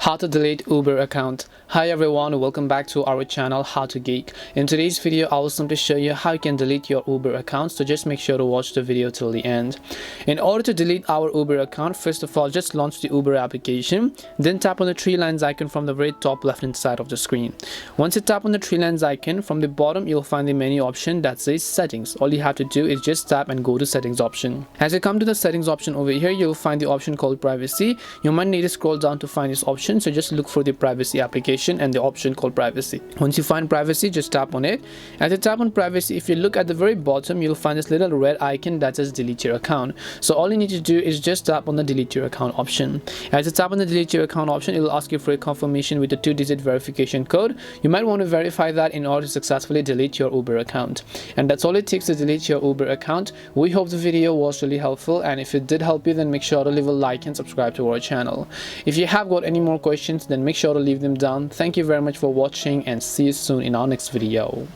How to delete Uber account. Hi everyone, welcome back to our channel How to Geek. In today's video I will simply show you how you can delete your Uber account, so just make sure to watch the video till the end. In order to delete our Uber account, first of all just launch the Uber application, then tap on the three lines icon from the very top left hand side of the screen. Once you tap on the three lines icon, from the bottom you'll find the menu option that says settings. All you have to do is just tap and go to settings option. As you come to the settings option over here, you'll find the option called privacy. You might need to scroll down to find this option, so just look for the privacy application and the option called privacy. Once you find privacy, just tap on it. As you tap on privacy, if you look at the very bottom, you'll find this little red icon that says delete your account. So all you need to do is just tap on the delete your account option. As you tap on the delete your account option, it will ask you for a confirmation with a 2-digit verification code. You might want to verify that in order to successfully delete your Uber account. And that's all it takes to delete your Uber account. We hope the video was really helpful, and if it did help you, then make sure to leave a like and subscribe to our channel. If you have got any more questions, then make sure to leave them down. Thank you very much for watching, and see you soon in our next video.